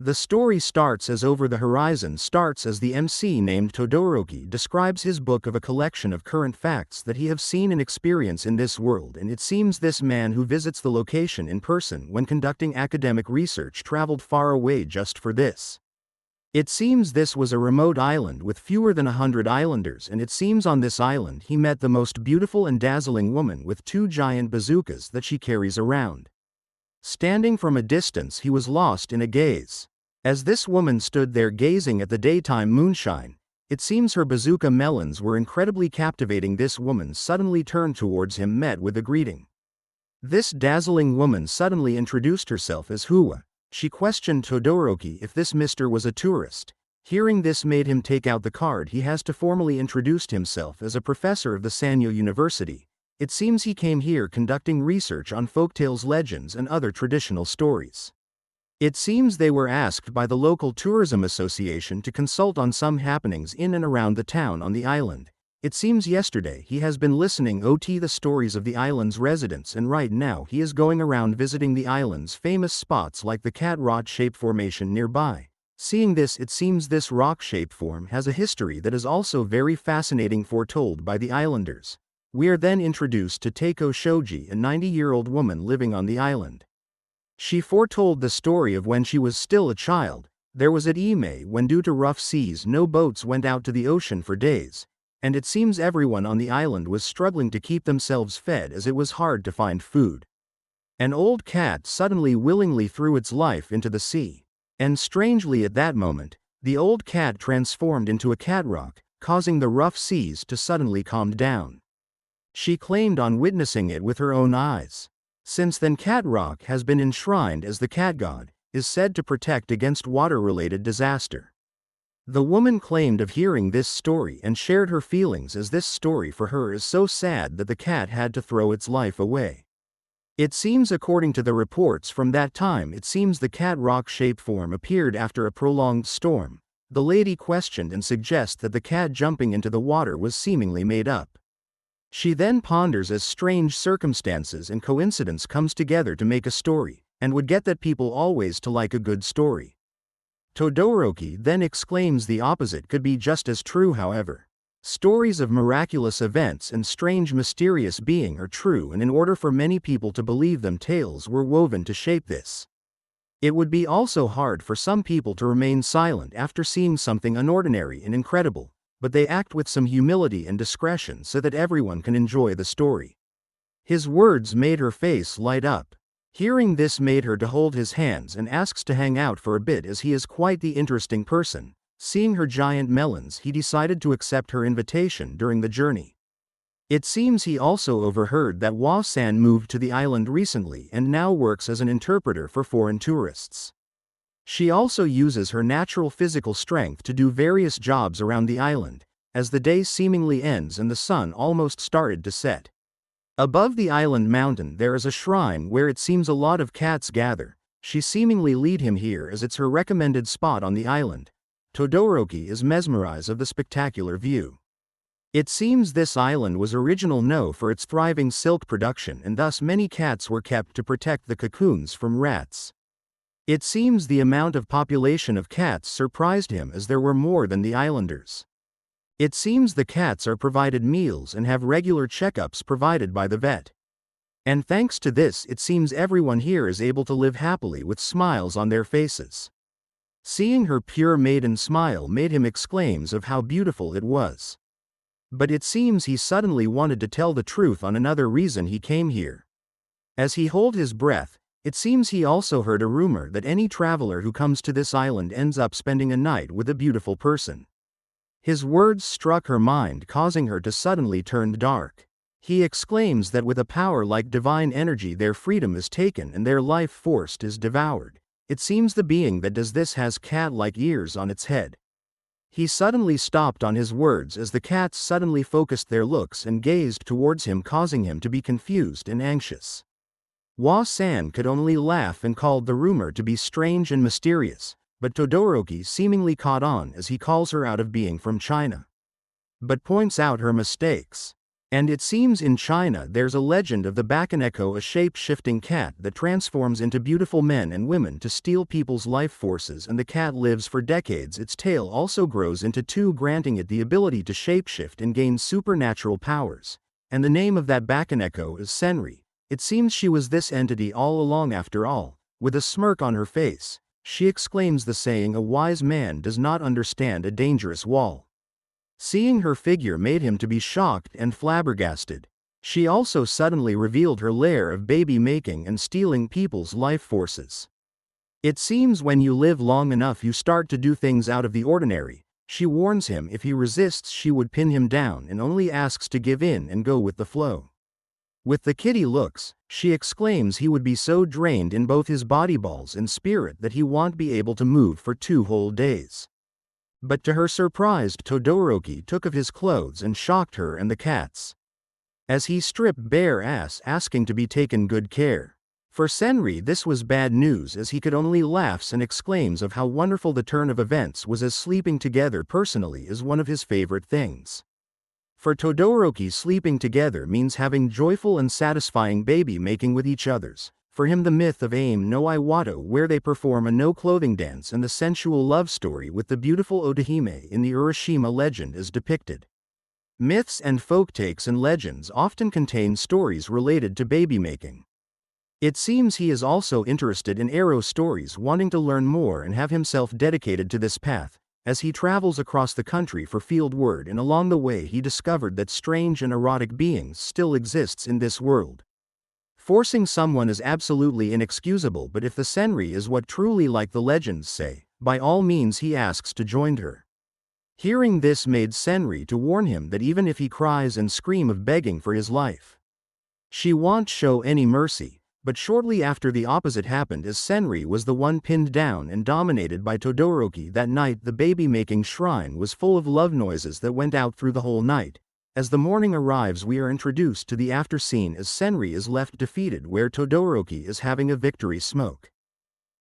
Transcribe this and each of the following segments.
The story starts as Over the Horizon starts as the MC named Todoroki describes his book of a collection of current facts that he have seen and experience in this world, and it seems this man who visits the location in person when conducting academic research traveled far away just for this. It seems this was a remote island with fewer than 100 islanders, and it seems on this island he met the most beautiful and dazzling woman with 2 giant bazookas that she carries around. Standing from a distance he was lost in a gaze. As this woman stood there gazing at the daytime moonshine, it seems her bazooka melons were incredibly captivating. This woman suddenly turned towards him, met with a greeting. This dazzling woman suddenly introduced herself as Hua. She questioned Todoroki if this mister was a tourist. Hearing this made him take out the card he has to formally introduce himself as a professor of the Sanyo University. It seems he came here conducting research on folktales, legends, and other traditional stories. It seems they were asked by the local tourism association to consult on some happenings in and around the town on the island. It seems yesterday he has been listening to the stories of the island's residents, and right now he is going around visiting the island's famous spots like the cat rock shape formation nearby. Seeing this, it seems this rock shape form has a history that is also very fascinating, foretold by the islanders. We are then introduced to Teiko Shoji, a 90-year-old woman living on the island. She foretold the story of when she was still a child. There was at Ime when, due to rough seas, no boats went out to the ocean for days, and it seems everyone on the island was struggling to keep themselves fed as it was hard to find food. An old cat suddenly willingly threw its life into the sea, and strangely at that moment, the old cat transformed into a cat rock, causing the rough seas to suddenly calm down. She claimed on witnessing it with her own eyes. Since then, Cat Rock has been enshrined as the cat god, is said to protect against water-related disaster. The woman claimed of hearing this story and shared her feelings, as this story for her is so sad that the cat had to throw its life away. It seems, according to the reports from that time, it seems the cat rock shape form appeared after a prolonged storm. The lady questioned and suggests that the cat jumping into the water was seemingly made up. She then ponders as strange circumstances and coincidence comes together to make a story, and would get that people always to like a good story. Todoroki then exclaims the opposite could be just as true. However, stories of miraculous events and strange mysterious being are true, and in order for many people to believe them, tales were woven to shape this. It would be also hard for some people to remain silent after seeing something unordinary and incredible, but they act with some humility and discretion so that everyone can enjoy the story. His words made her face light up. Hearing this made her to hold his hands and asks to hang out for a bit, as he is quite the interesting person. Seeing her giant melons, he decided to accept her invitation during the journey. It seems he also overheard that Wa-san moved to the island recently and now works as an interpreter for foreign tourists. She also uses her natural physical strength to do various jobs around the island, as the day seemingly ends and the sun almost started to set. Above the island mountain there is a shrine where it seems a lot of cats gather. She seemingly lead him here as it's her recommended spot on the island. Todoroki is mesmerized of the spectacular view. It seems this island was originally known for its thriving silk production, and thus many cats were kept to protect the cocoons from rats. It seems the amount of population of cats surprised him, as there were more than the islanders. It seems the cats are provided meals and have regular checkups provided by the vet. And thanks to this, it seems everyone here is able to live happily with smiles on their faces. Seeing her pure maiden smile made him exclaims of how beautiful it was. But it seems he suddenly wanted to tell the truth on another reason he came here. As he hold his breath, it seems he also heard a rumor that any traveler who comes to this island ends up spending a night with a beautiful person. His words struck her mind, causing her to suddenly turn dark. He exclaims that with a power like divine energy their freedom is taken and their life forced is devoured. It seems the being that does this has cat-like ears on its head. He suddenly stopped on his words as the cats suddenly focused their looks and gazed towards him, causing him to be confused and anxious. Wa-san could only laugh and called the rumor to be strange and mysterious, but Todoroki seemingly caught on as he calls her out of being from China, but points out her mistakes. And it seems in China there's a legend of the Bakeneko, a shape-shifting cat that transforms into beautiful men and women to steal people's life forces, and the cat lives for decades. Its tail also grows into two, granting it the ability to shapeshift and gain supernatural powers. And the name of that Bakeneko is Senri. It seems she was this entity all along after all. With a smirk on her face, she exclaims the saying, "A wise man does not understand a dangerous wall." Seeing her figure made him to be shocked and flabbergasted. She also suddenly revealed her lair of baby making and stealing people's life forces. It seems when you live long enough you start to do things out of the ordinary. She warns him if he resists she would pin him down, and only asks to give in and go with the flow. With the kitty looks, she exclaims he would be so drained in both his body balls and spirit that he won't be able to move for 2 whole days. But to her surprise, Todoroki took of his clothes and shocked her and the cats, as he stripped bare ass, asking to be taken good care. For Senri this was bad news, as he could only laughs and exclaims of how wonderful the turn of events was, as sleeping together personally is one of his favorite things. For Todoroki, sleeping together means having joyful and satisfying baby making with each others. For him the myth of Aim no Iwato, where they perform a no-clothing dance, and the sensual love story with the beautiful Odahime in the Urashima legend is depicted. Myths and folktakes and legends often contain stories related to baby making. It seems he is also interested in Ero stories, wanting to learn more and have himself dedicated to this path, as he travels across the country for field work, and along the way he discovered that strange and erotic beings still exists in this world. Forcing someone is absolutely inexcusable, but if the Senri is what truly like the legends say, by all means he asks to join her. Hearing this made Senri to warn him that even if he cries and scream of begging for his life, she won't show any mercy. But shortly after the opposite happened, as Senri was the one pinned down and dominated by Todoroki. That night the baby-making shrine was full of love noises that went out through the whole night. As the morning arrives we are introduced to the after scene as Senri is left defeated, where Todoroki is having a victory smoke.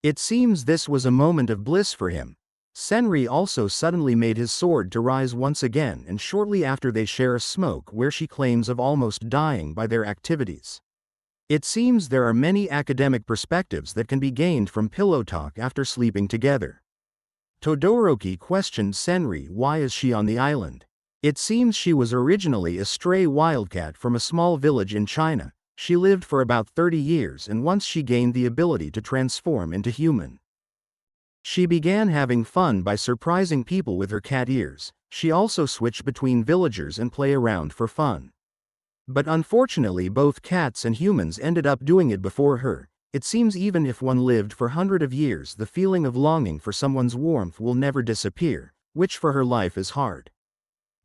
It seems this was a moment of bliss for him. Senri also suddenly made his sword to rise once again, and shortly after they share a smoke where she claims of almost dying by their activities. It seems there are many academic perspectives that can be gained from pillow talk after sleeping together. Todoroki questioned Senri why is she on the island. It seems she was originally a stray wildcat from a small village in China. She lived for about 30 years, and once she gained the ability to transform into human, she began having fun by surprising people with her cat ears. She also switched between villagers and play around for fun. But unfortunately both cats and humans ended up doing it before her. It seems even if one lived for hundreds of years, the feeling of longing for someone's warmth will never disappear, which for her life is hard.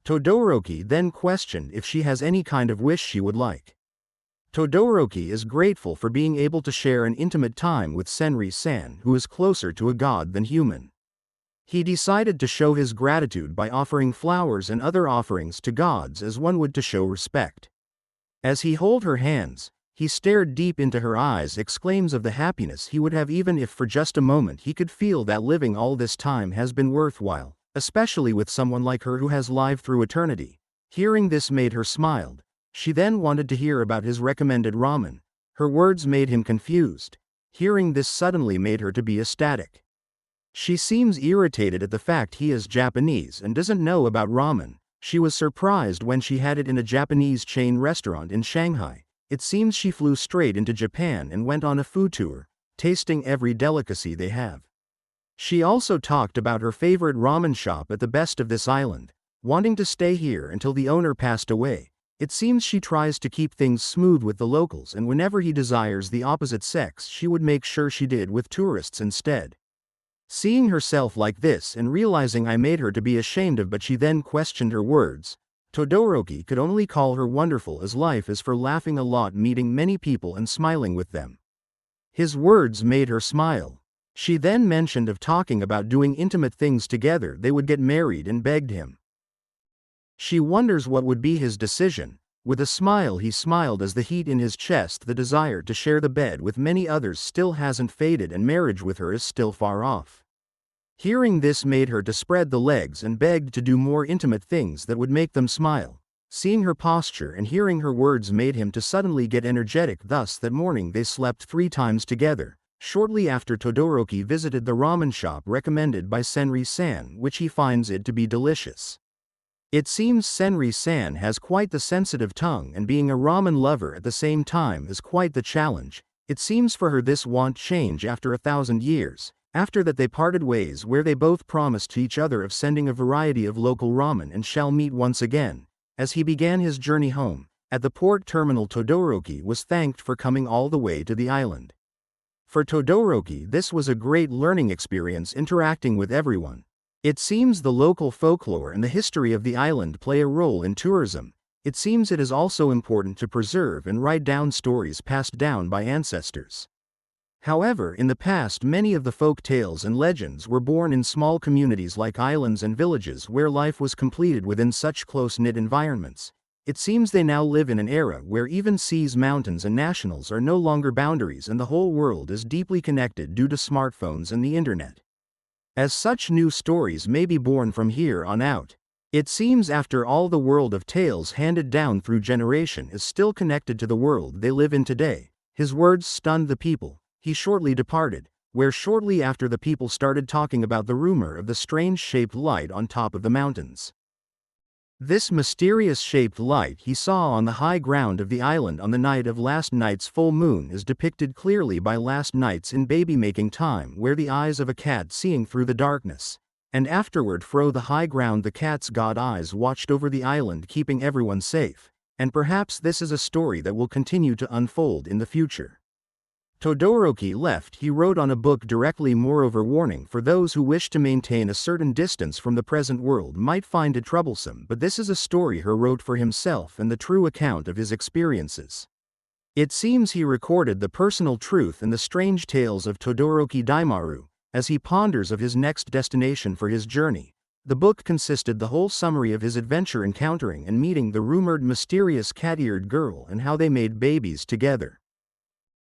Todoroki then questioned if she has any kind of wish she would like. Todoroki is grateful for being able to share an intimate time with Senri-san, who is closer to a god than human. He decided to show his gratitude by offering flowers and other offerings to gods as one would to show respect. As he held her hands, he stared deep into her eyes, exclaims of the happiness he would have even if for just a moment he could feel that living all this time has been worthwhile, especially with someone like her who has lived through eternity. Hearing this made her smile. She then wanted to hear about his recommended ramen. Her words made him confused. Hearing this suddenly made her to be ecstatic. She seems irritated at the fact he is Japanese and doesn't know about ramen. She was surprised when she had it in a Japanese chain restaurant in Shanghai. It seems she flew straight into Japan and went on a food tour, tasting every delicacy they have. She also talked about her favorite ramen shop at the best of this island, wanting to stay here until the owner passed away. It seems she tries to keep things smooth with the locals, and whenever he desires the opposite sex she would make sure she did with tourists instead. Seeing herself like this and realizing I made her to be ashamed of, but she then questioned her words. Todoroki could only call her wonderful, as life is for laughing a lot, meeting many people and smiling with them. His words made her smile. She then mentioned of talking about doing intimate things together, they would get married, and begged him. She wonders what would be his decision. With a smile he smiled as the heat in his chest, the desire to share the bed with many others still hasn't faded, and marriage with her is still far off. Hearing this made her to spread the legs and begged to do more intimate things that would make them smile. Seeing her posture and hearing her words made him to suddenly get energetic. Thus that morning they slept 3 times together. Shortly after, Todoroki visited the ramen shop recommended by Senri-san, which he finds it to be delicious. It seems Senri-san has quite the sensitive tongue, and being a ramen lover at the same time is quite the challenge. It seems for her this won't change after 1,000 years. After that they parted ways, where they both promised to each other of sending a variety of local ramen and shall meet once again. As he began his journey home, at the port terminal, Todoroki was thanked for coming all the way to the island. For Todoroki this was a great learning experience, interacting with everyone. It seems the local folklore and the history of the island play a role in tourism. It seems it is also important to preserve and write down stories passed down by ancestors. However, in the past many of the folk tales and legends were born in small communities like islands and villages where life was completed within such close-knit environments. It seems they now live in an era where even seas, mountains and nationals are no longer boundaries, and the whole world is deeply connected due to smartphones and the internet. As such, new stories may be born from here on out. It seems after all, the world of tales handed down through generation is still connected to the world they live in today. His words stunned the people. He shortly departed, where shortly after the people started talking about the rumor of the strange shaped light on top of the mountains. This mysterious shaped light he saw on the high ground of the island on the night of last night's full moon is depicted clearly by last night's in baby-making time, where the eyes of a cat seeing through the darkness. And afterward fro the high ground the cat's god eyes watched over the island, keeping everyone safe. And perhaps this is a story that will continue to unfold in the future. Todoroki left. He wrote on a book directly. Moreover, warning for those who wish to maintain a certain distance from the present world might find it troublesome, but this is a story he wrote for himself and the true account of his experiences. It seems he recorded the personal truth and the strange tales of Todoroki Daimaru, as he ponders of his next destination for his journey. The book consisted the whole summary of his adventure encountering and meeting the rumored mysterious cat-eared girl and how they made babies together.